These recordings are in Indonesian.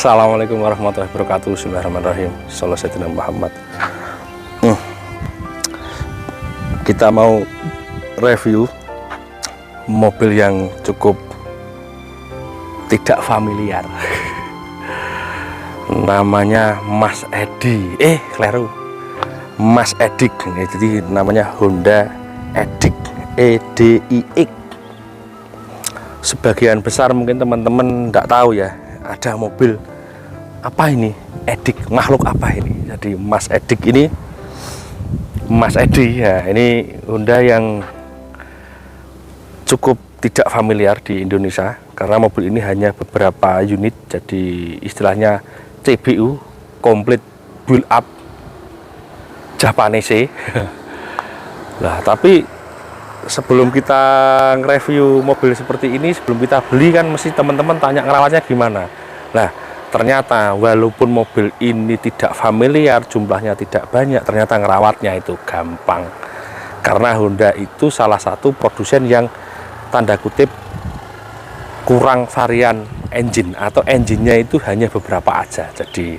Assalamualaikum warahmatullahi wabarakatuh. Bismillahirrahmanirrahim. Sallallahu alaihi wasallam Muhammad. Kita mau review mobil yang cukup tidak familiar. Namanya Mas Edi. Keliru. Mas Edik. Jadi namanya Honda Edik. EDIX. Sebagian besar mungkin teman-teman tidak tahu ya, ada mobil apa ini, Edik, makhluk apa ini. Jadi Mas Edik ini, Mas Edi ya, ini Honda yang cukup tidak familiar di Indonesia karena mobil ini hanya beberapa unit, jadi istilahnya CBU, complete build up Japanese. Nah, tapi sebelum kita nge-review mobil seperti ini, sebelum kita beli kan mesti teman-teman tanya ngerawatnya gimana. Nah, ternyata walaupun mobil ini tidak familiar, jumlahnya tidak banyak, ternyata ngerawatnya itu gampang. Karena Honda itu salah satu produsen yang tanda kutip kurang varian engine, atau engine-nya itu hanya beberapa aja. Jadi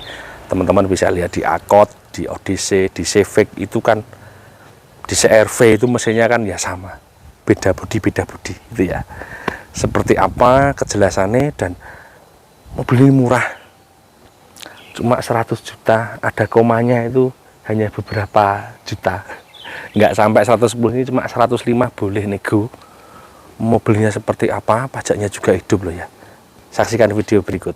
teman-teman bisa lihat di Accord, di Odyssey, di Civic itu kan, di CR-V itu mesinnya kan ya sama, beda bodi itu ya. Seperti apa kejelasannya, dan mobil ini murah, cuma 100 juta, ada komanya itu hanya beberapa juta, nggak sampai 110, ini cuma 105, boleh nego. Mobilnya seperti apa, pajaknya juga hidup loh ya. Saksikan video berikut.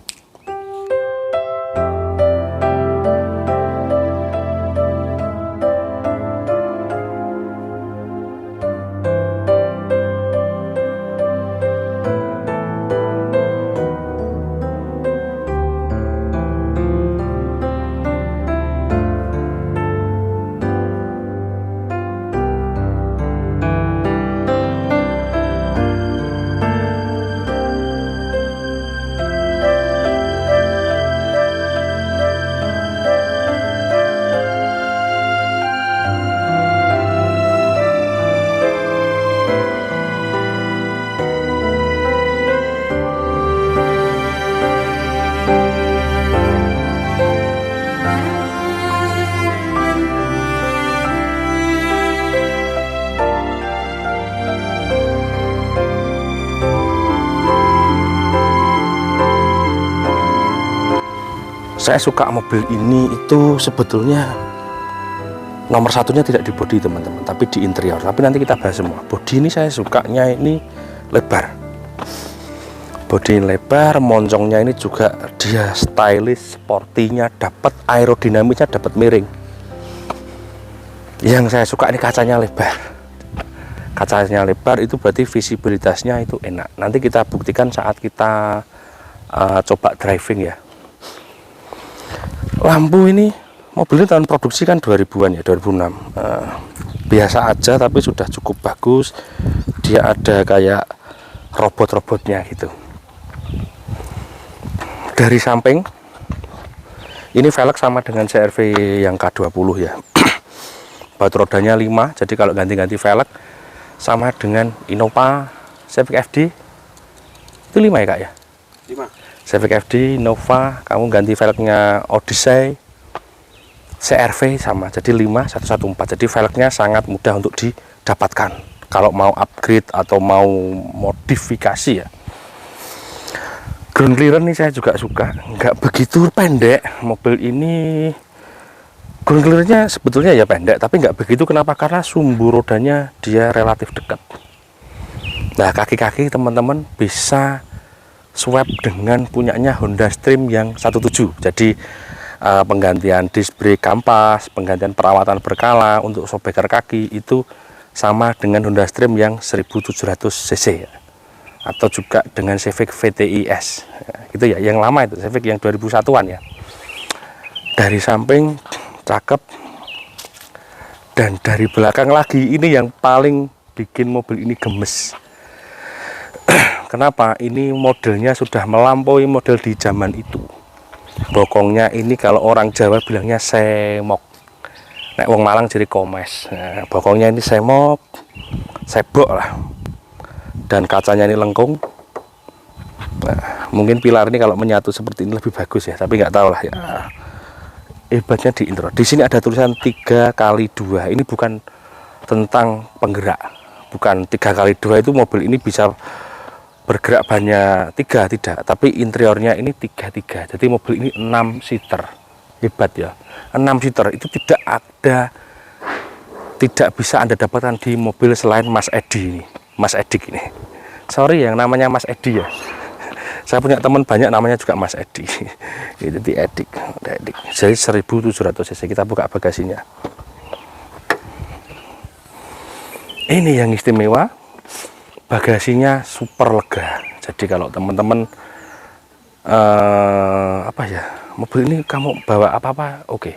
Saya suka mobil ini itu sebetulnya nomor satunya tidak di bodi teman-teman, tapi di interior. Tapi nanti kita bahas semua. Bodi ini saya sukanya ini lebar. Bodi lebar, moncongnya ini juga dia stylish, sportinya dapat, aerodinamisnya dapat miring. Yang saya suka ini kacanya lebar. Kacanya lebar itu berarti visibilitasnya itu enak. Nanti kita buktikan saat kita coba driving ya. Lampu ini, mobilnya tahun produksi kan 2000-an ya, 2006. Biasa aja tapi sudah cukup bagus. Dia ada kayak robot-robotnya gitu. Dari samping ini velg sama dengan CR-V yang K20 ya. Baut rodanya 5, jadi kalau ganti-ganti velg sama dengan Innova, Civic FD itu 5 ya kak ya? 5. Civic FD, Innova, kamu ganti velgnya Odyssey, CR-V sama, jadi 5, 114. Jadi velgnya sangat mudah untuk didapatkan kalau mau upgrade atau mau modifikasi ya. Ground clearance ini saya juga suka, nggak begitu pendek. Mobil ini ground clearance-nya sebetulnya ya pendek, tapi nggak begitu. Kenapa? Karena sumbu rodanya dia relatif dekat. Nah, kaki-kaki teman-teman bisa swap dengan punyanya Honda Stream yang 17. Jadi penggantian disc brake kampas, penggantian perawatan berkala untuk shockbreaker kaki itu sama dengan Honda Stream yang 1700 cc ya. Atau juga dengan Civic VTIS gitu ya, yang lama itu Civic yang 2001-an ya. Dari samping cakep, dan dari belakang lagi ini yang paling bikin mobil ini gemes. Kenapa? Ini modelnya sudah melampaui model di zaman itu. Bokongnya ini kalau orang Jawa bilangnya semok, nek wong Malang jadi komes. Nah, bokongnya ini semok, sebok lah. Dan kacanya ini lengkung. Nah, Mungkin pilar ini kalau menyatu seperti ini lebih bagus ya, tapi nggak tahu lah ya. Hebatnya di intro. Di sini ada tulisan 3x2. Ini bukan tentang penggerak, bukan 3x2 itu mobil ini bisa bergerak banyak 3, tidak, tapi interiornya ini 3-3. Jadi mobil ini 6 seater. Hebat ya, 6 seater itu tidak bisa Anda dapatkan di mobil selain Mas Edi ini, Mas Edik ini. Sorry yang namanya Mas Edi ya. Saya punya teman banyak namanya juga Mas Edi. Itu di Edik. Jadi 1700 cc. Kita buka bagasinya. Ini yang istimewa, bagasinya super lega. Jadi kalau teman-teman mobil ini kamu bawa apa-apa, oke.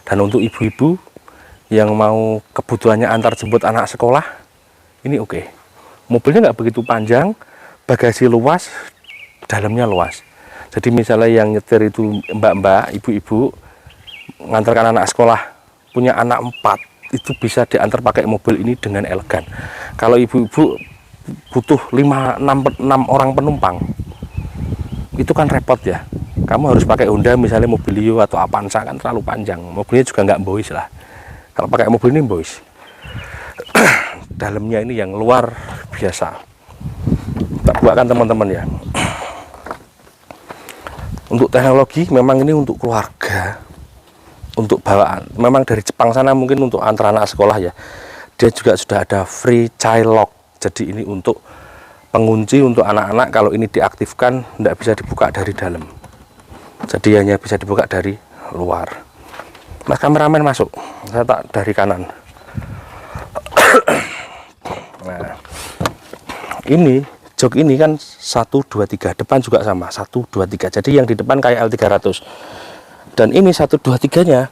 Dan untuk ibu-ibu yang mau kebutuhannya antar jemput anak sekolah, ini oke. Mobilnya nggak begitu panjang, bagasi luas, dalamnya luas. Jadi misalnya yang nyetir itu mbak-mbak, ibu-ibu ngantarkan anak sekolah, punya anak 4, itu bisa diantar pakai mobil ini dengan elegan. Kalau ibu-ibu butuh 5-6 orang penumpang, itu kan repot ya. Kamu harus pakai Honda misalnya Mobilio atau Avanza, kan terlalu panjang, mobilnya juga nggak bois lah. Kalau pakai mobil ini bois. Dalamnya ini yang luar biasa. Tak buatkan teman-teman ya. Untuk teknologi memang ini untuk keluarga, untuk bawaan. Memang dari Jepang sana mungkin untuk antar anak sekolah ya. Dia juga sudah ada free child lock. Jadi ini untuk pengunci untuk anak-anak, kalau ini diaktifkan tidak bisa dibuka dari dalam. Jadi hanya bisa dibuka dari luar. Mas kameramen masuk, saya tak dari kanan. Nah, ini jok ini kan 1, 2, 3, depan juga sama 1, 2, 3. Jadi yang di depan kayak L300. Dan ini 1, 2, 3-nya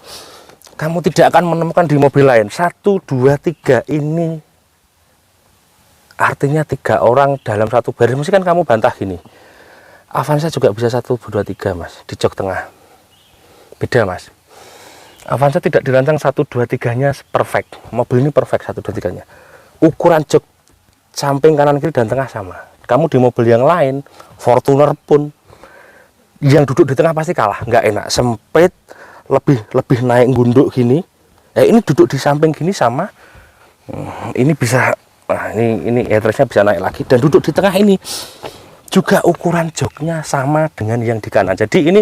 kamu tidak akan menemukan di mobil lain. 1, 2, 3 ini artinya 3 orang dalam satu baris. Mesti kan kamu bantah gini. Avanza juga bisa 1, 2, 3 mas, di jok tengah. Beda mas. Avanza tidak dirancang 1, 2, 3-nya perfect. Mobil ini perfect 1, 2, 3-nya. Ukuran jok samping kanan kiri dan tengah sama. Kamu di mobil yang lain, Fortuner pun, yang duduk di tengah pasti kalah, nggak enak, sempit, lebih naik gunduk gini. Ini duduk di samping gini sama. Ini bisa, nah ini headrestnya bisa naik lagi, dan duduk di tengah ini juga ukuran joknya sama dengan yang di kanan. Jadi ini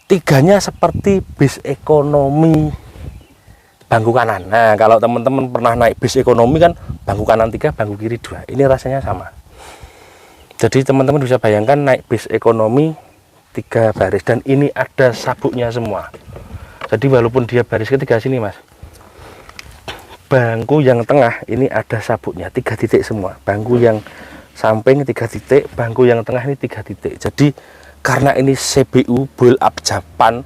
3-nya seperti bis ekonomi bangku kanan. Nah kalau teman-teman pernah naik bis ekonomi kan bangku kanan 3, bangku kiri 2. Ini rasanya sama. Jadi teman-teman bisa bayangkan naik bis ekonomi 3 baris, dan ini ada sabuknya semua. Jadi walaupun dia baris ketiga sini mas, bangku yang tengah ini ada sabuknya 3 titik semua. Bangku yang samping 3 titik, bangku yang tengah ini 3 titik. Jadi karena ini CBU build up Japan,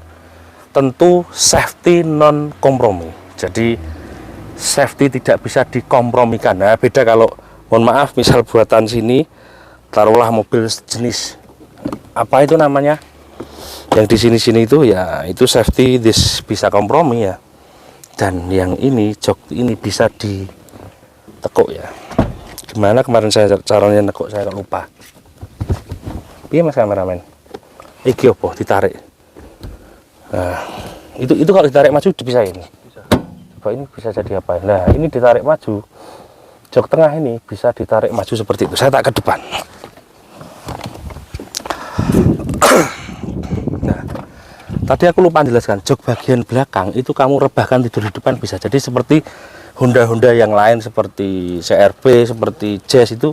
tentu safety non kompromi. Jadi safety tidak bisa dikompromikan. Nah beda kalau mohon maaf misal buatan sini, taruhlah mobil jenis apa itu namanya, yang di sini itu ya itu safety this bisa kompromi ya. Dan yang ini jok ini bisa ditekuk ya. Gimana kemarin saya caranya nekuk, saya lupa. Iya mas kameramen, iki opo ditarik. Nah itu kalau ditarik maju bisa ini. Coba ini bisa jadi apa? Nah ini ditarik maju, jok tengah ini bisa ditarik maju seperti itu. Saya tak ke depan. Nah tadi aku lupa jelaskan, jok bagian belakang itu kamu rebahkan tidur di depan bisa. Jadi seperti Honda yang lain seperti CR-V, seperti Jazz itu,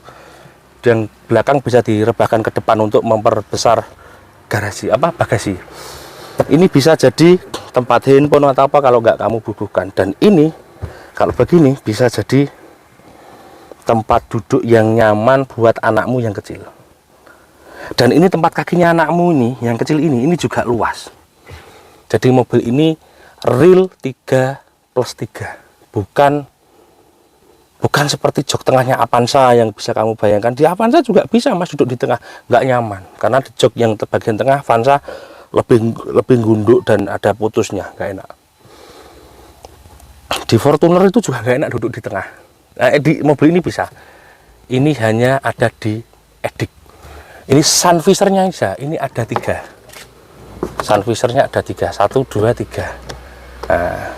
yang belakang bisa direbahkan ke depan untuk memperbesar bagasi. Ini bisa jadi tempat handphone atau apa kalau nggak kamu bubuhkan. Dan ini kalau begini bisa jadi tempat duduk yang nyaman buat anakmu yang kecil. Dan ini tempat kakinya anakmu ini yang kecil ini juga luas. Jadi mobil ini real 3+3. Bukan seperti jok tengahnya Avanza yang bisa kamu bayangkan. Di Avanza juga bisa mas duduk di tengah, nggak nyaman karena di jok yang bagian tengah Avanza lebih gunduk dan ada putusnya, nggak enak. Di Fortuner itu juga nggak enak duduk di tengah. Nah, di mobil ini bisa. Ini hanya ada di Edik. Ini sun visornya aja, ini ada 3. Sun visornya ada 3, 1, 2, 3. Nah,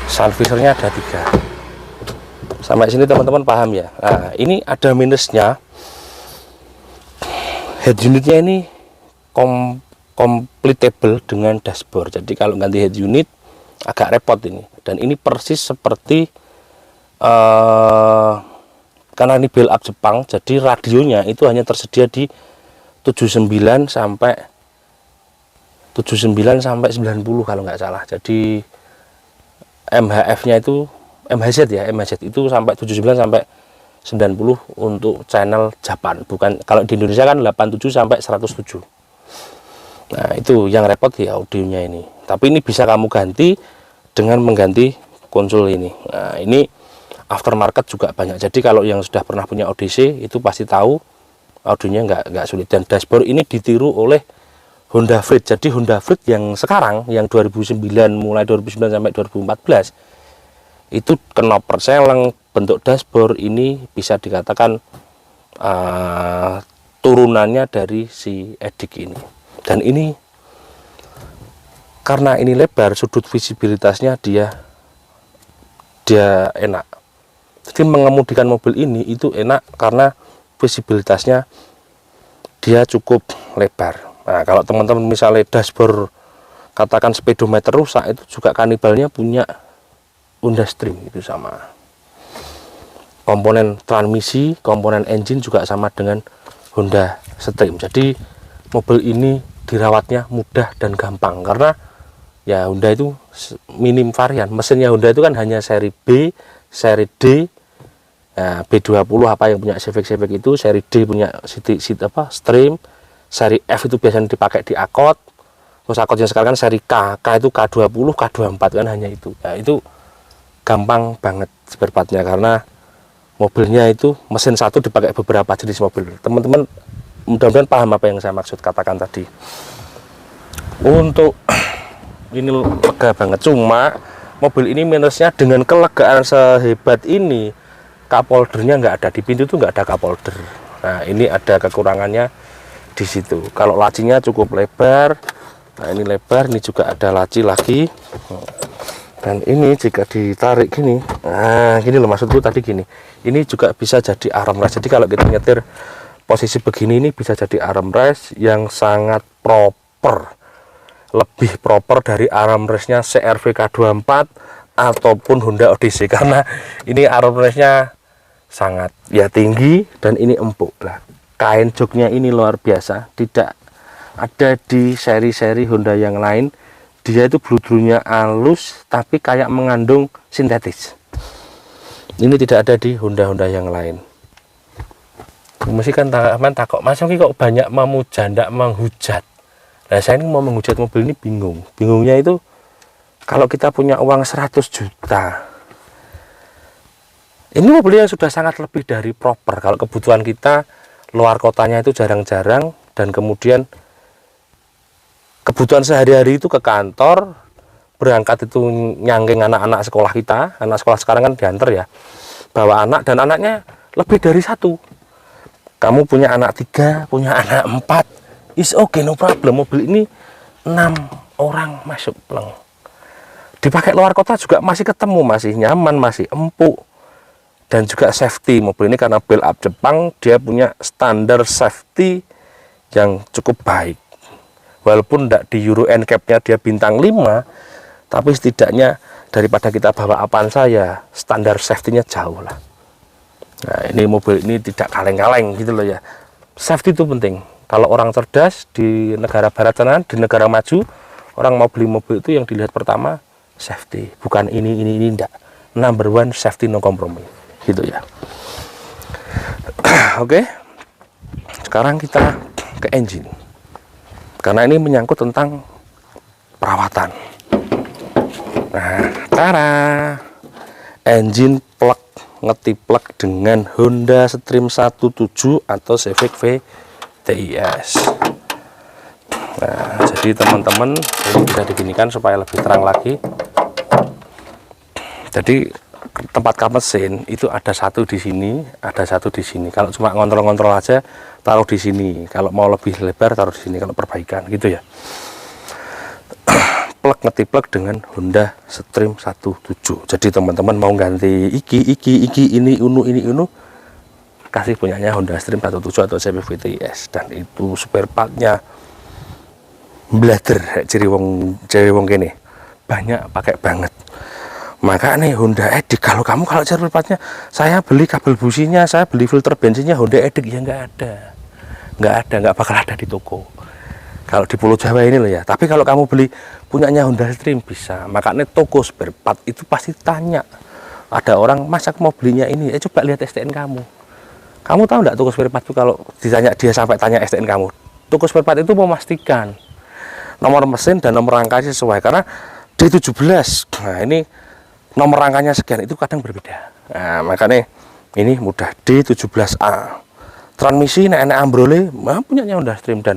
sun visornya ada 3. Sampai sini teman-teman paham ya. Nah, ini ada minusnya. Head unitnya ini compatible dengan dashboard. Jadi kalau ganti head unit agak repot ini. Dan ini persis seperti karena ini build up Jepang, jadi radionya itu hanya tersedia di 79 sampai 90 kalau nggak salah. Jadi MHF-nya itu MHZ ya, MHZ itu sampai 79 sampai 90 untuk channel Japan. Bukan, kalau di Indonesia kan 87 sampai 107. Nah, itu yang repot di audionya ini. Tapi ini bisa kamu ganti dengan mengganti konsol ini. Nah, ini aftermarket juga banyak. Jadi kalau yang sudah pernah punya Odyssey itu pasti tahu audionya nggak sulit. Dan dashboard ini ditiru oleh Honda Freed. Jadi Honda Freed yang sekarang, yang 2009, mulai 2009 sampai 2014 itu knob perseleng, bentuk dashboard ini bisa dikatakan turunannya dari si Edik ini. Dan ini karena ini lebar, sudut visibilitasnya dia enak. Jadi mengemudikan mobil ini itu enak karena visibilitasnya dia cukup lebar. Nah, kalau teman-teman misalnya dashboard katakan speedometer rusak, itu juga kanibalnya punya Honda Stream, itu sama. Komponen transmisi, komponen engine juga sama dengan Honda Stream. Jadi mobil ini dirawatnya mudah dan gampang karena ya Honda itu minim varian. Mesinnya Honda itu kan hanya seri B, seri D, nah, B20 apa yang punya Civic itu, seri D punya Stream, seri F itu biasanya dipakai di Accord. Terus Accord yang sekarang kan seri K itu K20, K24 kan hanya itu. Nah, itu gampang banget spare karena mobilnya itu mesin satu dipakai beberapa jenis mobil. Teman-teman mudah-mudahan paham apa yang saya maksud katakan tadi. Untuk ini lega banget, cuma mobil ini minusnya dengan kelegaan sehebat ini, cup holdernya nggak ada di pintu, tuh nggak ada cup holder. Nah, ini ada kekurangannya di situ. Kalau lacinya cukup lebar, nah ini lebar, ini juga ada laci lagi. Dan ini jika ditarik gini, nah gini loh maksudku tadi gini, ini juga bisa jadi armrest. Jadi kalau kita nyetir posisi begini, ini bisa jadi armrest yang sangat proper, lebih proper dari armrestnya CR-V K24 ataupun Honda Odyssey, karena ini armrestnya sangat ya tinggi dan ini empuk lah. Kain joknya ini luar biasa, tidak ada di seri-seri Honda yang lain. Dia itu bludrunya halus tapi kayak mengandung sintetis. Ini tidak ada di Honda-Honda yang lain. Mesti kan takut, masa kok banyak memuja ndak menghujat. Nah, saya ini mau menghujat mobil ini bingung. Bingungnya itu kalau kita punya uang 100 juta. Ini mobilnya sudah sangat lebih dari proper. Kalau kebutuhan kita luar kotanya itu jarang-jarang, dan kemudian kebutuhan sehari-hari itu ke kantor, berangkat itu nyangking anak-anak sekolah kita. Anak sekolah sekarang kan diantar ya, bawa anak, dan anaknya lebih dari satu. Kamu punya anak 3, punya anak 4, is okay, no problem. Mobil ini 6 orang masuk pleng. Dipakai luar kota juga masih ketemu, masih nyaman, masih empuk, dan juga safety. Mobil ini karena build up Jepang, dia punya standar safety yang cukup baik. Walaupun tidak di Euro NCAP-nya dia bintang 5, tapi setidaknya daripada kita bawa Avanza ya standar safety-nya jauh lah. Nah, ini mobil ini tidak kaleng-kaleng gitu loh ya. Safety itu penting. Kalau orang cerdas di negara barat sana, di negara maju, orang mau beli mobil itu yang dilihat pertama safety, bukan ini enggak. Number one, safety no compromise gitu ya. Oke. Sekarang kita ke engine. Karena ini menyangkut tentang perawatan. Nah, cara engine plug, ngetiplek dengan Honda Stream 17 atau Civic VTIS. Nah, jadi teman-teman ini bisa diginikan supaya lebih terang lagi. Jadi tempat kap mesin itu ada satu di sini, ada satu di sini. Kalau cuma ngontrol-ngontrol aja taruh di sini, kalau mau lebih lebar taruh di sini, kalau perbaikan gitu ya. Plug ngetiplek dengan Honda Stream 17. Jadi teman-teman mau ganti iki ini unu kasih punyanya Honda Stream 17 atau CB VTIS, dan itu spare partnya blader ciri wong kene banyak pakai banget. Maka nih Honda Edict, kalau cari partnya, saya beli kabel businya, saya beli filter bensinnya Honda Edict, ya nggak bakal ada di toko. Kalau di Pulau Jawa ini loh ya. Tapi kalau kamu beli punyanya Honda Stream bisa. Makanya toko spare part itu pasti tanya. Ada orang, Mas aku mau belinya ini, coba lihat STN kamu. Kamu tahu nggak toko spare part itu kalau ditanya dia sampai tanya STN kamu? Toko spare part itu memastikan nomor mesin dan nomor rangkanya sesuai, karena D17, nah ini nomor rangkanya sekian, itu kadang berbeda. Nah makanya ini mudah, D17A. Transmisi enak ambrole, punyanya Honda Stream, dan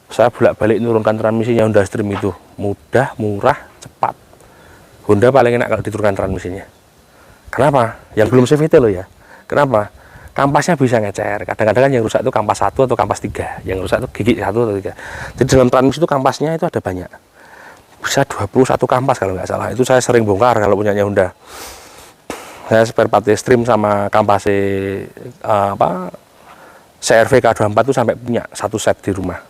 saya bolak-balik nurunkan transmisinya Honda Stream itu mudah, murah, cepat. Honda paling enak kalau diturunkan transmisinya. Kenapa? Yang belum CVT loh ya. Kenapa? Kampasnya bisa ngecer. Kadang-kadang yang rusak itu kampas 1 atau kampas 3. Yang rusak itu gigi 1 atau 3. Jadi dalam transmisi itu kampasnya itu ada banyak. Bisa 21 kampas kalau nggak salah. Itu saya sering bongkar kalau punyanya Honda. Saya spare part Stream sama kampas CRV K24 itu sampai punya satu set di rumah.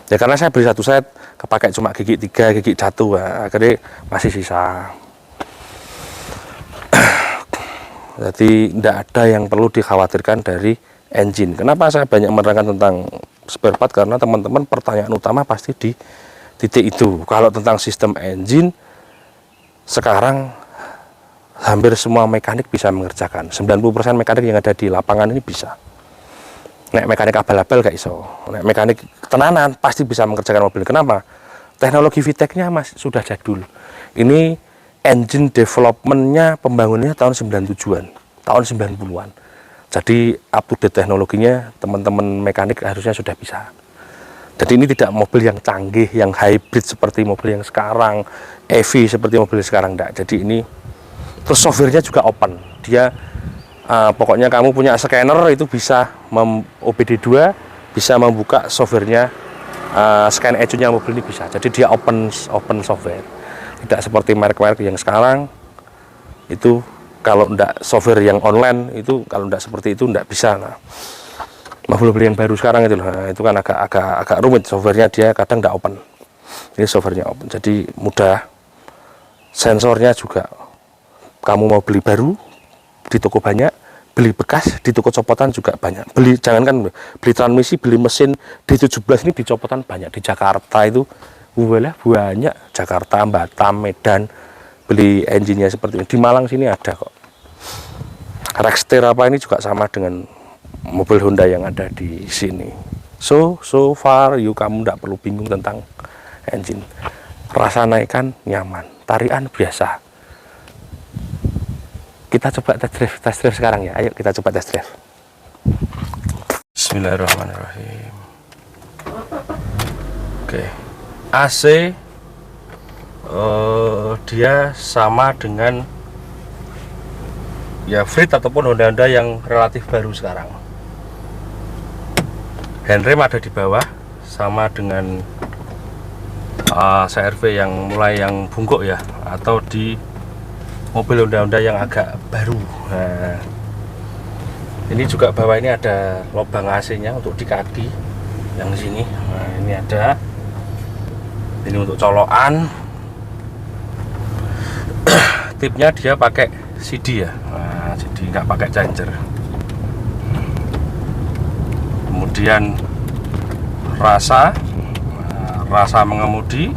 Ya karena saya beli satu set, kepakai cuma gigi 3, gigi 1, akhirnya masih sisa. Jadi tidak ada yang perlu dikhawatirkan dari engine. Kenapa saya banyak menerangkan tentang spare part? Karena teman-teman pertanyaan utama pasti di titik itu. Kalau tentang sistem engine, sekarang hampir semua mekanik bisa mengerjakan. 90% mekanik yang ada di lapangan ini bisa. Nek mekanik abal-abal gak iso. Nek mekanik tenanan pasti bisa mengerjakan mobil. Kenapa? Teknologi VTEC-nya sudah jadul. Ini engine development-nya, pembangunannya tahun 97-an, tahun 90-an. Jadi up to date teknologinya teman-teman mekanik harusnya sudah bisa. Jadi ini tidak mobil yang canggih, yang hybrid seperti mobil yang sekarang, EV seperti mobil sekarang, enggak. Jadi ini terus softwarenya juga open. Dia pokoknya kamu punya scanner itu bisa OBD2 bisa membuka softwarenya, scan ECU-nya mobil ini bisa. Jadi dia open software. Tidak seperti merek-merek yang sekarang itu kalau tidak software yang online itu, kalau tidak seperti itu tidak bisa. Nah, mobil-mobil yang baru sekarang itu, nah, itu kan agak rumit softwarenya, dia kadang tidak open. Ini softwarenya open, jadi mudah. Sensornya juga kamu mau beli baru di toko banyak, beli bekas di toko copotan juga banyak. Jangankan beli transmisi, beli mesin D17 ini di copotan banyak. Di Jakarta itu banyak, Jakarta, Batam, Medan, beli engine-nya seperti ini. Di Malang sini ada kok. Rexter apa ini juga sama dengan mobil Honda yang ada di sini. So far kamu tidak perlu bingung tentang engine. Rasa naikan nyaman, tarikan biasa. Kita coba test drive sekarang ya. Ayo kita coba test drive. Bismillahirrahmanirrahim. Oke. AC dia sama dengan ya Freed ataupun Honda yang relatif baru sekarang. Handrem ada di bawah, sama dengan CRV yang mulai yang bungkuk ya, atau di mobil Honda yang agak baru. Nah, ini juga bawah ini ada lubang AC-nya untuk di kaki yang sini. Nah, ini ada. Ini untuk colokan. Tipnya dia pakai CD ya. Nah, jadi nggak pakai charger. Kemudian rasa mengemudi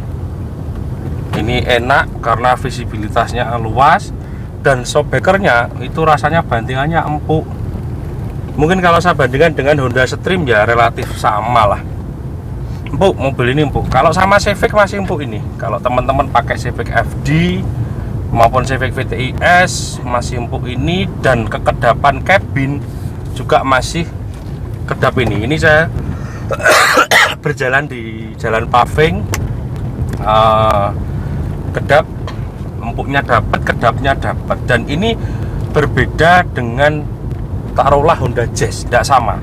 ini enak karena visibilitasnya luas, dan shockbreakernya itu rasanya bandingannya empuk. Mungkin kalau saya bandingkan dengan Honda Stream ya relatif sama lah. Empuk, mobil ini empuk. Kalau sama Civic masih empuk ini. Kalau teman-teman pakai Civic FD maupun Civic VTIS masih empuk ini, dan kekedapan kabin juga masih kedap ini. Ini saya berjalan di jalan paving, kedap empuknya dapat, kedapnya dapat. Dan ini berbeda dengan taruhlah Honda Jazz, tidak sama.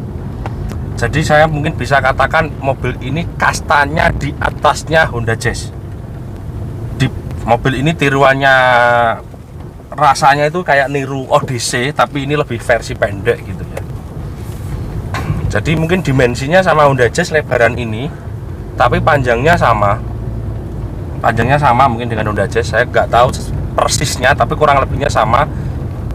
Jadi saya mungkin bisa katakan mobil ini kastanya di atasnya Honda Jazz. Di mobil ini tiruannya rasanya itu kayak niru Odyssey, tapi ini lebih versi pendek gitu ya. Jadi mungkin dimensinya sama Honda Jazz lebaran ini, tapi panjangnya sama. Panjangnya sama mungkin dengan Honda Jazz, saya nggak tahu persisnya, tapi kurang lebihnya sama.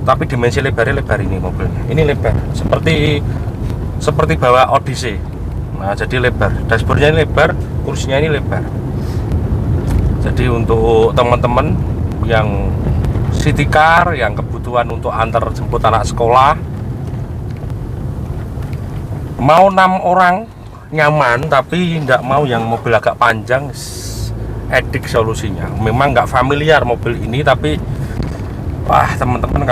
Tapi dimensi lebarnya lebar ini mobilnya. Ini lebar, seperti bawa Odyssey. Nah, jadi lebar. Dashboardnya ini lebar, kursinya ini lebar. Jadi untuk teman-teman yang city car, yang kebutuhan untuk antar jemput anak sekolah, mau 6 orang nyaman, tapi tidak mau yang mobil agak panjang, edik solusinya. Memang nggak familiar mobil ini, tapi wah teman-teman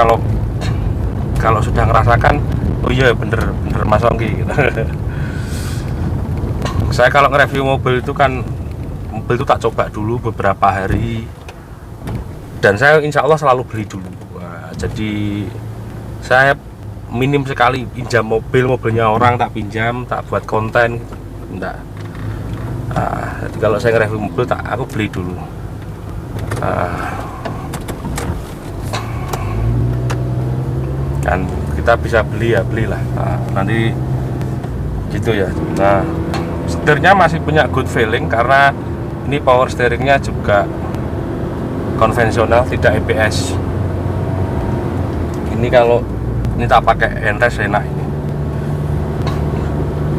kalau sudah ngerasakan, oh iya bener Mas Ongki gitu. Saya kalau nge-review mobil itu kan, mobil itu tak coba dulu beberapa hari, dan saya insya Allah selalu beli dulu. Wah, jadi saya minim sekali pinjam mobilnya orang, tak pinjam, tak buat konten gitu. Enggak. Jadi kalau saya nge-review mobil, aku beli dulu. Kan kita bisa beli ya belilah, nanti gitu ya. Nah, setirnya masih punya good feeling karena ini power steeringnya juga konvensional, tidak ABS. Ini kalau ini tak pakai handrest enak ini.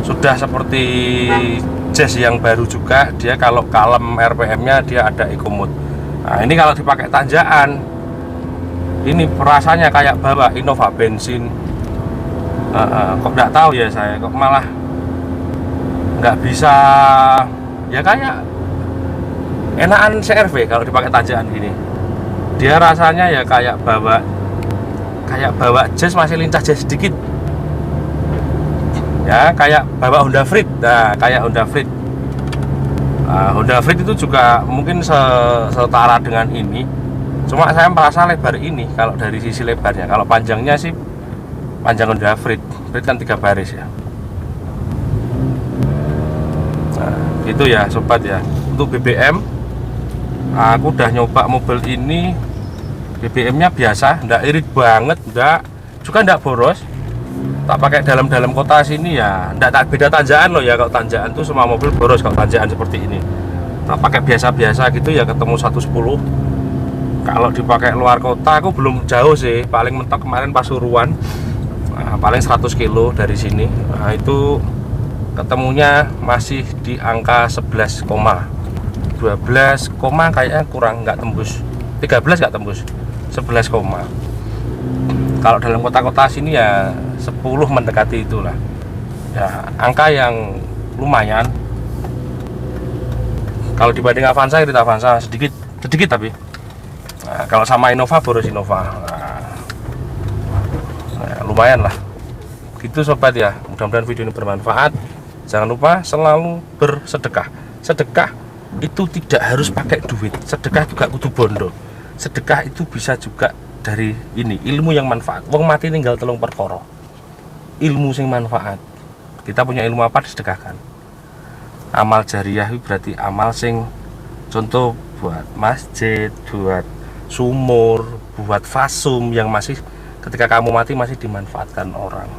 Sudah seperti Jazz yang baru juga, dia kalau kalem RPM-nya dia ada eco mode. Nah, ini kalau dipakai tanjakan, ini rasanya kayak bawa Innova bensin. Kok nggak tahu ya, saya kok malah nggak bisa, ya kayak enakan CR-V kalau dipakai tanjakan gini. Dia rasanya ya kayak bawa Jazz, masih lincah Jazz sedikit. Ya kayak bawa Honda Freed. Nah, kayak Honda Freed. Honda Freed itu juga mungkin setara dengan ini. Cuma saya merasa lebar ini kalau dari sisi lebarnya. Kalau panjangnya sih panjang Honda Freed. Freed kan 3 baris ya. Nah, itu ya sobat ya. Untuk BBM, aku udah nyoba mobil ini. BBM-nya biasa, ndak irit banget, ndak boros. Tak pakai dalam kota sini ya, ndak tak beda tanjakan loh ya. Kalau tanjakan tuh semua mobil boros, kalau tanjakan seperti ini. Tak pakai biasa-biasa gitu ya ketemu 110. Kalau dipakai luar kota aku belum jauh sih, paling mentok kemarin Pasuruan. Nah, paling 100 kilo dari sini. Nah, itu ketemunya masih di angka 11, 12, kayaknya kurang, nggak tembus 13, nggak tembus 11, kalau dalam kota-kota sini ya 10 mendekati itulah ya, angka yang lumayan. Kalau dibanding Avanza, irit Avanza sedikit tapi kalau sama Innova, boros Innova. Lumayan lah gitu sobat ya. Mudah-mudahan video ini bermanfaat. Jangan lupa selalu bersedekah. Sedekah itu tidak harus pakai duit. Sedekah juga kudu bondo. Sedekah itu bisa juga dari ini, ilmu yang manfaat. Wong mati tinggal telung perkara, ilmu sing manfaat. Kita punya ilmu apa, disedekahkan. Amal jariah itu berarti amal sing contoh buat masjid, buat sumur, buat fasum yang masih ketika kamu mati masih dimanfaatkan orang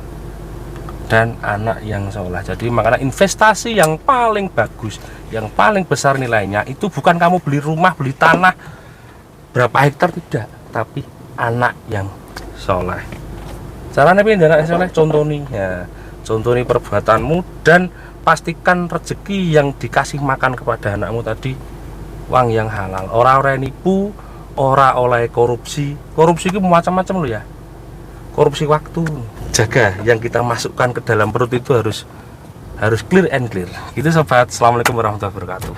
dan anak yang soleh. Jadi makanya investasi yang paling bagus, yang paling besar nilainya itu bukan kamu beli rumah, beli tanah berapa hektar, tidak, tapi anak yang soleh. Caranya pilih anak yang soleh, contoh nih perbuatanmu, dan pastikan rezeki yang dikasih makan kepada anakmu tadi uang yang halal. Orang nipu, orang oleh korupsi itu macam-macam loh ya. Korupsi waktu. Jaga yang kita masukkan ke dalam perut itu harus clear and clear. Gitu sobat. Assalamualaikum warahmatullahi wabarakatuh.